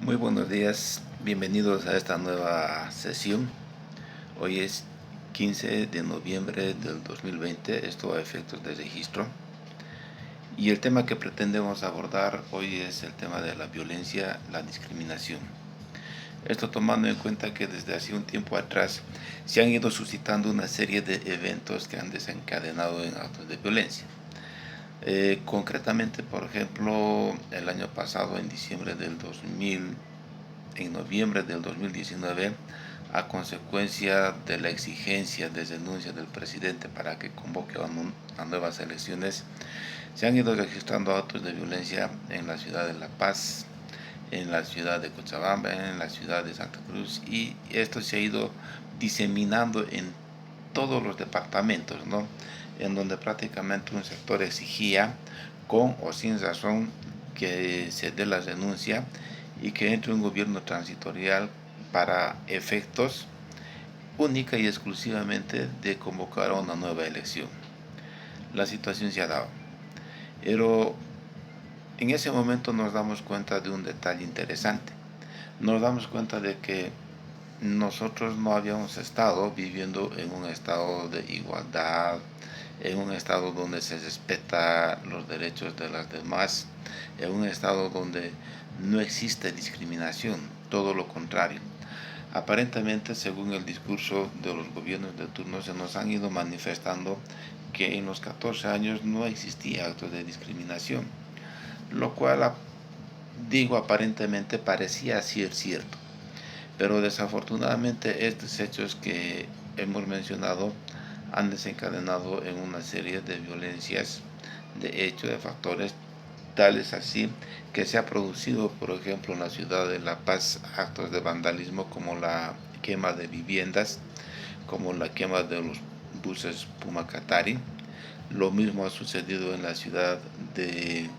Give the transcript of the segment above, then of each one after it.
Muy buenos días, bienvenidos a esta nueva sesión. Hoy es 15 de noviembre del 2020, esto a efectos de registro. Y el tema que pretendemos abordar hoy es el tema de la violencia, la discriminación. Esto tomando en cuenta que desde hace un tiempo atrás se han ido suscitando una serie de eventos que han desencadenado en actos de violencia. Concretamente, por ejemplo, el año pasado, en noviembre del 2019, a consecuencia de la exigencia de denuncia del presidente para que convoque a nuevas elecciones, se han ido registrando actos de violencia en la ciudad de La Paz, en la ciudad de Cochabamba, en la ciudad de Santa Cruz, y esto se ha ido diseminando en todos los departamentos, ¿no? En donde prácticamente un sector exigía, con o sin razón, que se dé la renuncia y que entre un gobierno transitorial para efectos única y exclusivamente de convocar a una nueva elección. La situación se ha dado. Pero en ese momento nos damos cuenta de un detalle interesante. Nos damos cuenta de que nosotros no habíamos estado viviendo en un estado de igualdad, en un estado donde se respeta los derechos de las demás, en un estado donde no existe discriminación, todo lo contrario. Aparentemente, según el discurso de los gobiernos de turno, se nos han ido manifestando que en los 14 años no existía actos de discriminación, lo cual, digo aparentemente, parecía ser cierto. Pero desafortunadamente estos hechos que hemos mencionado han desencadenado en una serie de violencias, de hechos, de factores tales así que se ha producido, por ejemplo, en la ciudad de La Paz, actos de vandalismo como la quema de viviendas, como la quema de los buses Pumacatari. Lo mismo ha sucedido en la ciudad de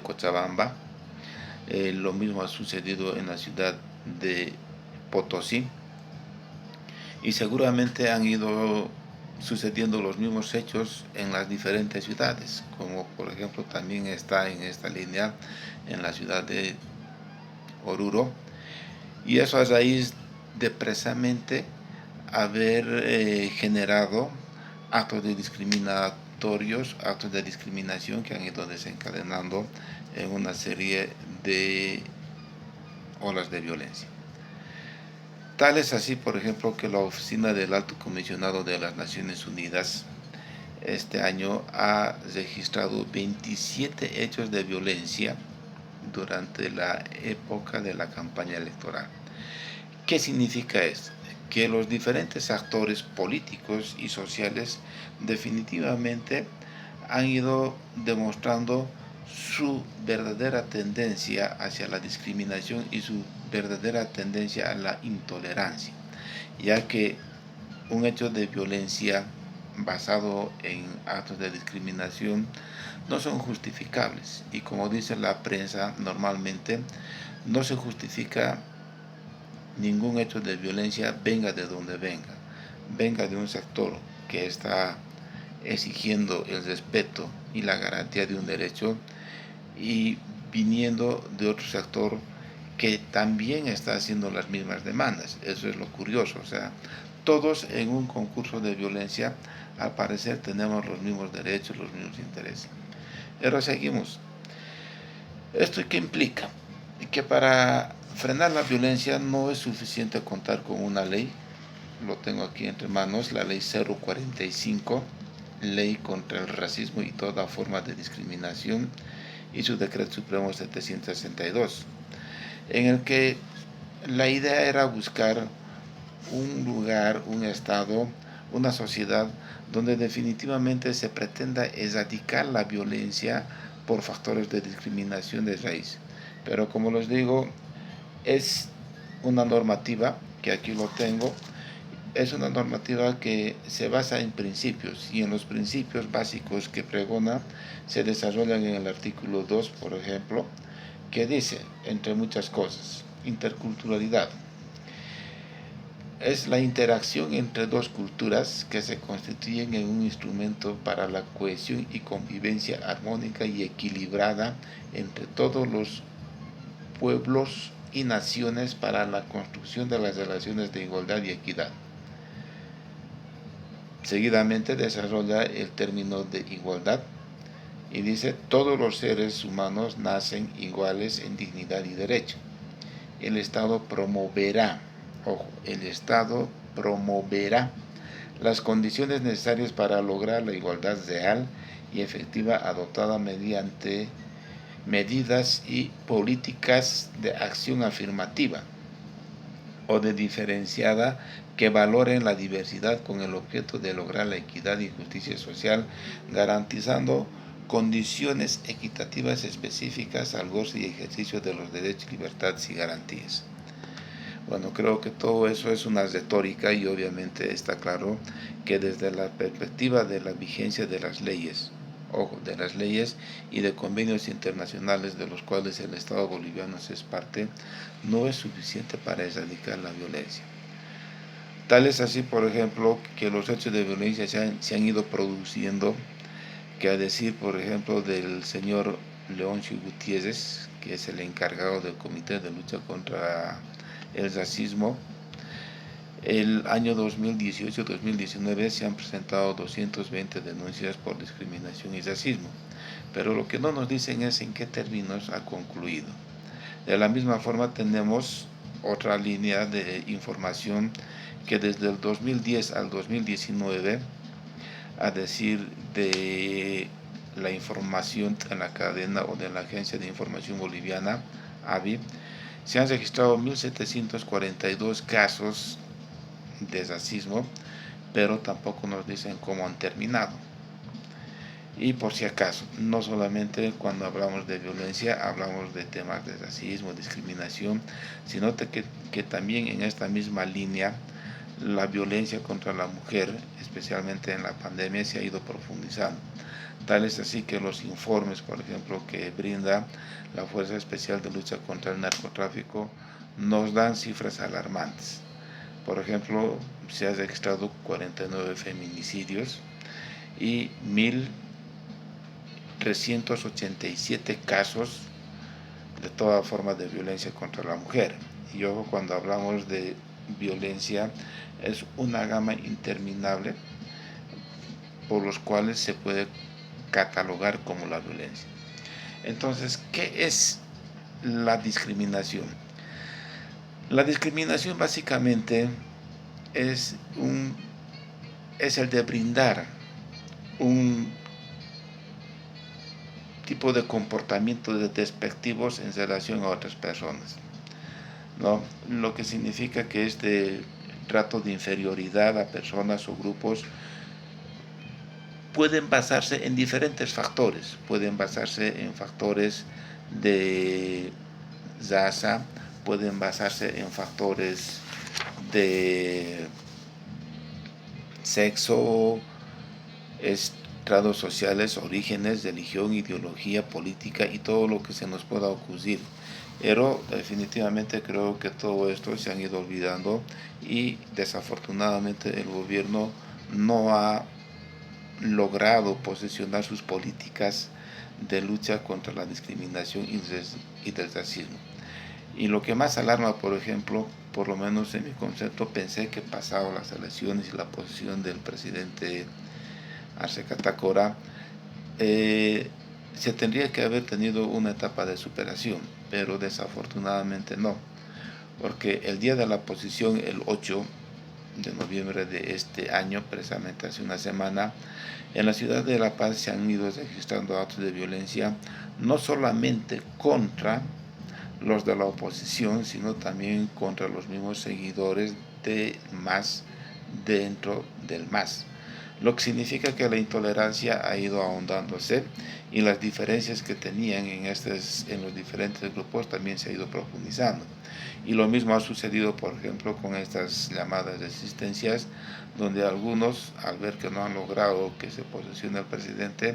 Cochabamba. Lo mismo ha sucedido en la ciudad de Potosí. Y seguramente han ido sucediendo los mismos hechos en las diferentes ciudades, como por ejemplo también está en esta línea en la ciudad de Oruro, y eso a raíz de precisamente haber generado actos de discriminatorios, actos de discriminación que han ido desencadenando en una serie de olas de violencia. Tal es así, por ejemplo, que la Oficina del Alto Comisionado de las Naciones Unidas este año ha registrado 27 hechos de violencia durante la época de la campaña electoral. ¿Qué significa esto? Que los diferentes actores políticos y sociales definitivamente han ido demostrando su verdadera tendencia hacia la discriminación y su verdadera tendencia a la intolerancia, ya que un hecho de violencia basado en actos de discriminación no son justificables, y como dice la prensa normalmente, no se justifica ningún hecho de violencia, venga de donde venga, venga de un sector que está exigiendo el respeto y la garantía de un derecho, y viniendo de otro sector que también está haciendo las mismas demandas. Eso es lo curioso. O sea, todos en un concurso de violencia, al parecer tenemos los mismos derechos, los mismos intereses. Pero seguimos. ¿Esto qué implica? Que para frenar la violencia no es suficiente contar con una ley. Lo tengo aquí entre manos, la ley 045, ley contra el racismo y toda forma de discriminación, y su decreto supremo 762, en el que la idea era buscar un lugar, un estado, una sociedad donde definitivamente se pretenda erradicar la violencia por factores de discriminación de raíz. Pero como les digo, es una normativa, que aquí lo tengo, es una normativa que se basa en principios, y en los principios básicos que pregona se desarrollan en el artículo 2, por ejemplo, que dice, entre muchas cosas, interculturalidad. Es la interacción entre dos culturas que se constituyen en un instrumento para la cohesión y convivencia armónica y equilibrada entre todos los pueblos y naciones para la construcción de las relaciones de igualdad y equidad. Seguidamente desarrolla el término de igualdad y dice: todos los seres humanos nacen iguales en dignidad y derecho. El Estado promoverá, ojo, el Estado promoverá las condiciones necesarias para lograr la igualdad real y efectiva adoptada mediante medidas y políticas de acción afirmativa o de diferenciada que valoren la diversidad con el objeto de lograr la equidad y justicia social, garantizando condiciones equitativas específicas al goce y ejercicio de los derechos, libertades y garantías. Bueno, creo que todo eso es una retórica y obviamente está claro que desde la perspectiva de la vigencia de las leyes, ojo, de las leyes y de convenios internacionales de los cuales el Estado boliviano es parte, no es suficiente para erradicar la violencia. Tal es así, por ejemplo, que los hechos de violencia se han ido produciendo, que a decir, por ejemplo, del señor Leoncio Gutiérrez, que es el encargado del Comité de Lucha contra el Racismo, el año 2018-2019 se han presentado 220 denuncias por discriminación y racismo, pero lo que no nos dicen es en qué términos ha concluido. De la misma forma tenemos otra línea de información que desde el 2010 al 2019, a decir de la información en la cadena o de la Agencia de Información Boliviana, AVI, se han registrado 1.742 casos de racismo, pero tampoco nos dicen cómo han terminado. Y por si acaso, no solamente cuando hablamos de violencia hablamos de temas de racismo, discriminación, sino que también en esta misma línea la violencia contra la mujer, especialmente en la pandemia, se ha ido profundizando. Tal es así que los informes, por ejemplo, que brinda la Fuerza Especial de Lucha contra el Narcotráfico, nos dan cifras alarmantes. Por ejemplo, se han registrado 49 feminicidios y 1.387 casos de toda forma de violencia contra la mujer. Y ojo, cuando hablamos de violencia, es una gama interminable por los cuales se puede catalogar como la violencia. Entonces, ¿qué es la discriminación? La discriminación básicamente es el de brindar un tipo de comportamiento despectivos en relación a otras personas, ¿no? Lo que significa que este trato de inferioridad a personas o grupos pueden basarse en diferentes factores. Pueden basarse en factores de raza, pueden basarse en factores de sexo, estratos sociales, orígenes, religión, ideología, política y todo lo que se nos pueda ocurrir. Pero definitivamente creo que todo esto se han ido olvidando y desafortunadamente el gobierno no ha logrado posicionar sus políticas de lucha contra la discriminación y del racismo. Y lo que más alarma, por ejemplo, por lo menos en mi concepto, pensé que pasado las elecciones y la posición del presidente Arce Catacora, se tendría que haber tenido una etapa de superación, pero desafortunadamente no, porque el día de la posición, el 8 de noviembre de este año, precisamente hace una semana, en la ciudad de La Paz se han ido registrando actos de violencia, no solamente contra los de la oposición, sino también contra los mismos seguidores de MAS dentro del MAS. Lo que significa que la intolerancia ha ido ahondándose y las diferencias que tenían en los diferentes grupos también se ha ido profundizando. Y lo mismo ha sucedido, por ejemplo, con estas llamadas resistencias, donde algunos, al ver que no han logrado que se posesione el presidente,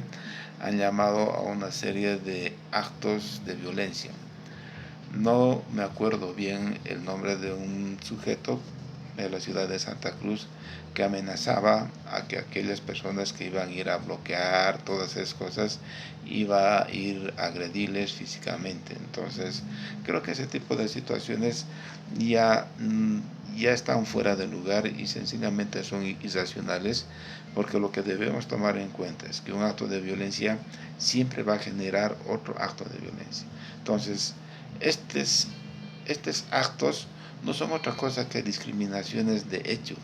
han llamado a una serie de actos de violencia. No me acuerdo bien el nombre de un sujeto de la ciudad de Santa Cruz, que amenazaba a que aquellas personas que iban a ir a bloquear todas esas cosas, iba a ir a agredirles físicamente. Entonces, creo que ese tipo de situaciones ya, ya están fuera de lugar y sencillamente son irracionales, porque lo que debemos tomar en cuenta es que un acto de violencia siempre va a generar otro acto de violencia. Entonces, estos actos no son otra cosa que discriminaciones de hecho,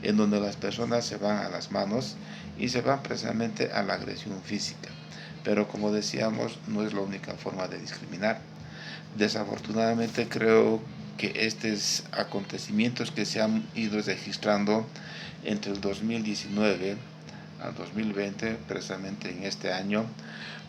en donde las personas se van a las manos y se van precisamente a la agresión física. Pero como decíamos, no es la única forma de discriminar. Desafortunadamente creo que estos acontecimientos que se han ido registrando entre el 2019 al 2020, precisamente en este año,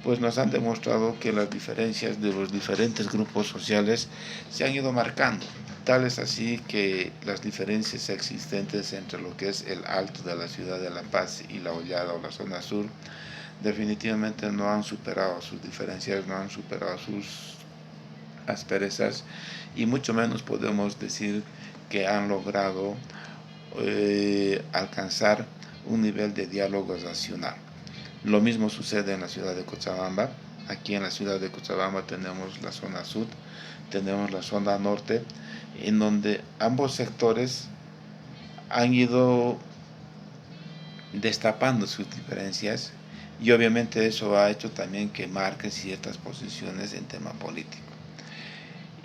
pues nos han demostrado que las diferencias de los diferentes grupos sociales se han ido marcando. Tal es así que las diferencias existentes entre lo que es el alto de la ciudad de La Paz y la Hollada o la zona sur definitivamente no han superado sus diferencias, no han superado sus asperezas y mucho menos podemos decir que han logrado alcanzar un nivel de diálogo racional. Lo mismo sucede en la ciudad de Cochabamba. Aquí en la ciudad de Cochabamba tenemos la zona sur, tenemos la zona norte, en donde ambos sectores han ido destapando sus diferencias y obviamente eso ha hecho también que marquen ciertas posiciones en tema político.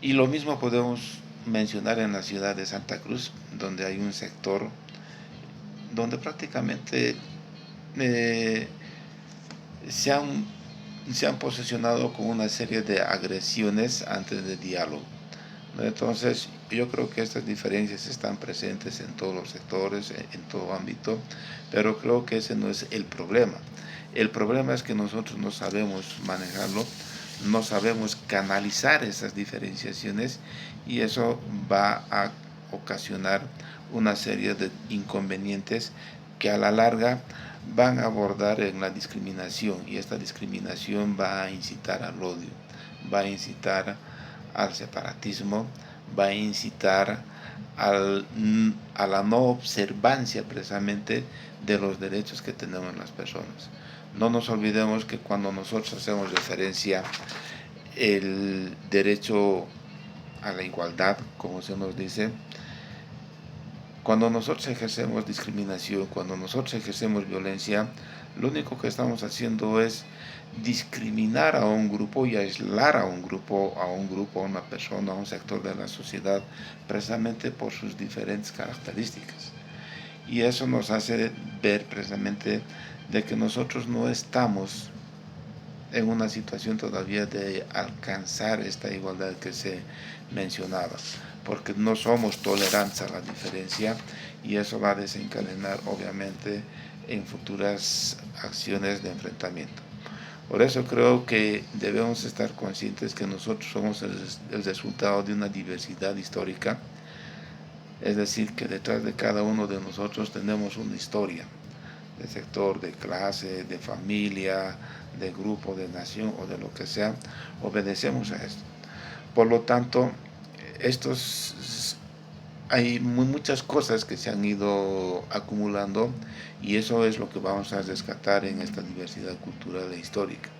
Y lo mismo podemos mencionar en la ciudad de Santa Cruz, donde hay un sector donde prácticamente eh, se han, se han posicionado con una serie de agresiones antes de diálogo, ¿no? Entonces, yo creo que estas diferencias están presentes en todos los sectores, en todo ámbito, pero creo que ese no es el problema. El problema es que nosotros no sabemos manejarlo, no sabemos canalizar esas diferenciaciones y eso va a ocasionar una serie de inconvenientes que a la larga van a abordar en la discriminación y esta discriminación va a incitar al odio, va a incitar al separatismo, va a incitar a la no observancia precisamente de los derechos que tenemos las personas. No nos olvidemos que cuando nosotros hacemos referencia el derecho a la igualdad, como se nos dice, cuando nosotros ejercemos discriminación, cuando nosotros ejercemos violencia, lo único que estamos haciendo es discriminar a un grupo y aislar a un grupo, a una persona, a un sector de la sociedad, precisamente por sus diferentes características. Y eso nos hace ver precisamente de que nosotros no estamos en una situación todavía de alcanzar esta igualdad que se mencionaba, porque no somos tolerantes a la diferencia y eso va a desencadenar obviamente en futuras acciones de enfrentamiento. Por eso creo que debemos estar conscientes que nosotros somos el resultado de una diversidad histórica, es decir, que detrás de cada uno de nosotros tenemos una historia, de sector, de clase, de familia, de grupo, de nación o de lo que sea, obedecemos a esto. Por lo tanto, hay muchas cosas que se han ido acumulando y eso es lo que vamos a rescatar en esta diversidad cultural e histórica.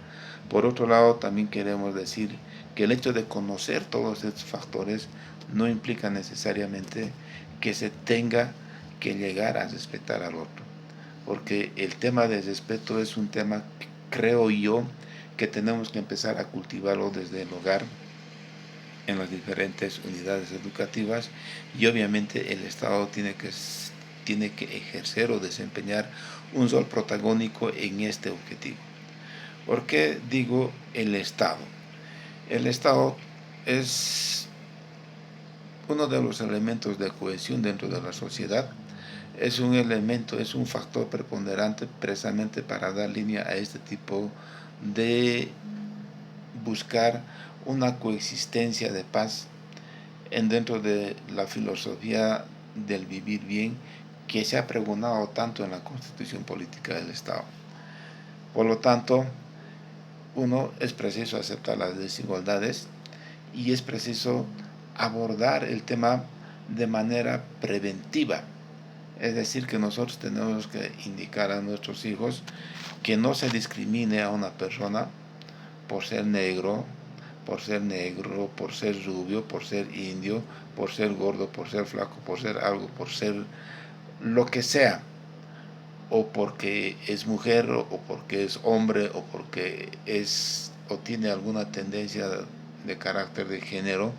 Por otro lado, también queremos decir que el hecho de conocer todos estos factores no implica necesariamente que se tenga que llegar a respetar al otro, porque el tema del respeto es un tema que creo yo que tenemos que empezar a cultivarlo desde el hogar, en las diferentes unidades educativas y obviamente el Estado tiene que ejercer o desempeñar un rol protagónico en este objetivo. ¿Por qué digo el Estado? El Estado es uno de los elementos de cohesión dentro de la sociedad, es un elemento, es un factor preponderante precisamente para dar línea a este tipo de buscar una coexistencia de paz dentro de la filosofía del vivir bien que se ha pregonado tanto en la Constitución Política del Estado. Por lo tanto, uno, es preciso aceptar las desigualdades y es preciso abordar el tema de manera preventiva. Es decir, que nosotros tenemos que indicar a nuestros hijos que no se discrimine a una persona por ser negro, por ser rubio, por ser indio, por ser gordo, por ser flaco, por ser algo, por ser lo que sea, o porque es mujer, o porque es hombre, o porque es o tiene alguna tendencia de carácter de género,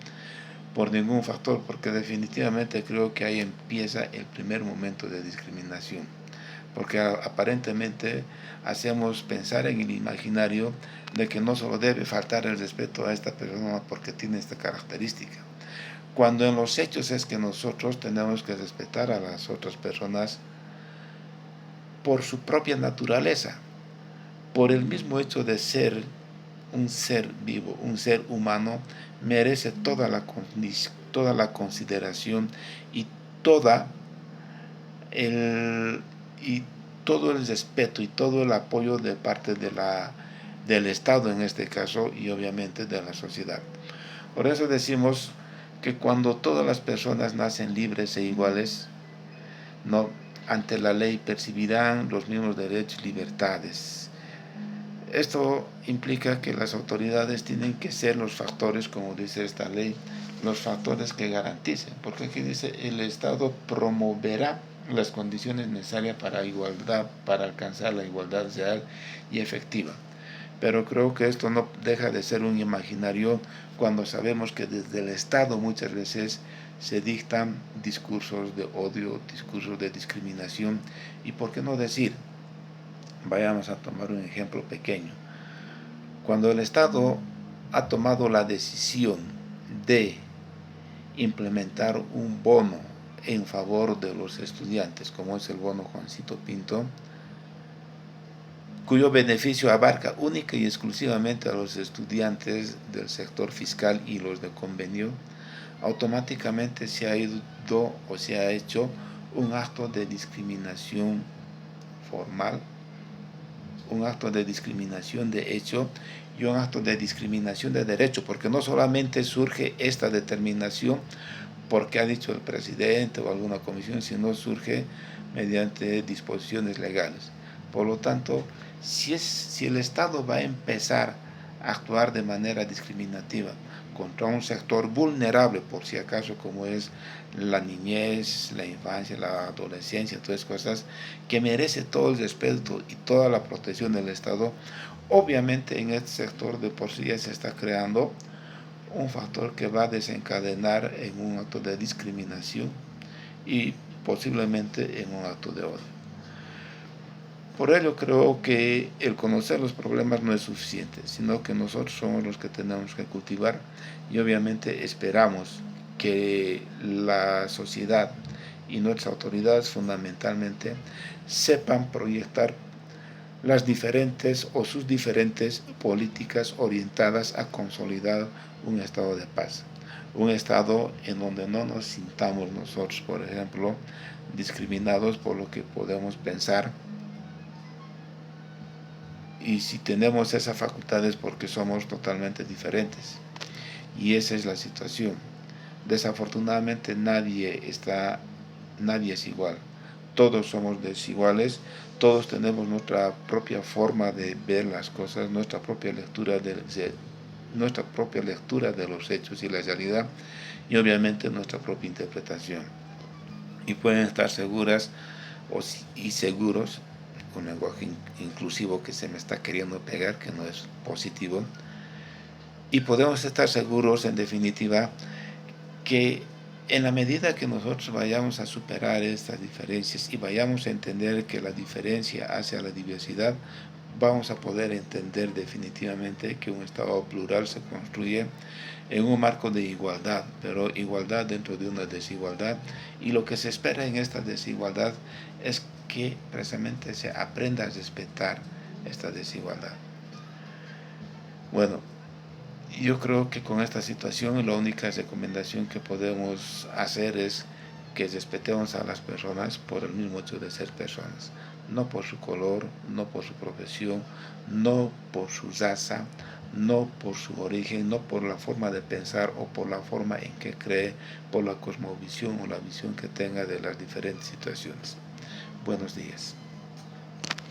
por ningún factor, porque definitivamente creo que ahí empieza el primer momento de discriminación, porque aparentemente hacemos pensar en el imaginario de que no solo debe faltar el respeto a esta persona porque tiene esta característica, cuando en los hechos es que nosotros tenemos que respetar a las otras personas por su propia naturaleza, por el mismo hecho de ser un ser vivo, un ser humano, merece toda la consideración y, toda el, y todo el respeto y todo el apoyo de parte del Estado en este caso, y obviamente de la sociedad. Por eso decimos que cuando todas las personas nacen libres e iguales, no, ante la ley percibirán los mismos derechos y libertades. Esto implica que las autoridades tienen que ser los factores, como dice esta ley, los factores que garanticen, porque aquí dice el Estado promoverá las condiciones necesarias para alcanzar la igualdad real y efectiva. Pero creo que esto no deja de ser un imaginario cuando sabemos que desde el Estado muchas veces se dictan discursos de odio, discursos de discriminación, y por qué no decir, vayamos a tomar un ejemplo pequeño. Cuando el Estado ha tomado la decisión de implementar un bono en favor de los estudiantes, como es el bono Juancito Pinto, cuyo beneficio abarca única y exclusivamente a los estudiantes del sector fiscal y los de convenio, automáticamente se ha ido o se ha hecho un acto de discriminación formal, un acto de discriminación de hecho y un acto de discriminación de derecho, porque no solamente surge esta determinación porque ha dicho el presidente o alguna comisión, sino surge mediante disposiciones legales. Por lo tanto, si el Estado va a empezar a actuar de manera discriminativa contra un sector vulnerable, por si acaso, como es la niñez, la infancia, la adolescencia, todas esas cosas, que merece todo el respeto y toda la protección del Estado, obviamente en este sector de por sí ya se está creando un factor que va a desencadenar en un acto de discriminación y posiblemente en un acto de odio. Por ello creo que el conocer los problemas no es suficiente, sino que nosotros somos los que tenemos que cultivar, y obviamente esperamos que la sociedad y nuestras autoridades fundamentalmente sepan proyectar las diferentes o sus diferentes políticas orientadas a consolidar un estado de paz, un estado en donde no nos sintamos nosotros, por ejemplo, discriminados por lo que podemos pensar, y si tenemos esas facultades porque somos totalmente diferentes, y esa es la situación. Desafortunadamente nadie es igual, todos somos desiguales, todos tenemos nuestra propia forma de ver las cosas, nuestra propia lectura de los hechos y la realidad, y obviamente nuestra propia interpretación. Y pueden estar seguras y seguros, un lenguaje inclusivo que se me está queriendo pegar, que no es positivo, y podemos estar seguros, en definitiva, que en la medida que nosotros vayamos a superar estas diferencias y vayamos a entender que la diferencia hace a la diversidad, vamos a poder entender definitivamente que un Estado plural se construye en un marco de igualdad, pero igualdad dentro de una desigualdad, y lo que se espera en esta desigualdad es que precisamente se aprenda a respetar esta desigualdad. Bueno, yo creo que con esta situación la única recomendación que podemos hacer es que respetemos a las personas por el mismo hecho de ser personas, no por su color, no por su profesión, no por su raza, no por su origen, no por la forma de pensar o por la forma en que cree, por la cosmovisión o la visión que tenga de las diferentes situaciones. Buenos días.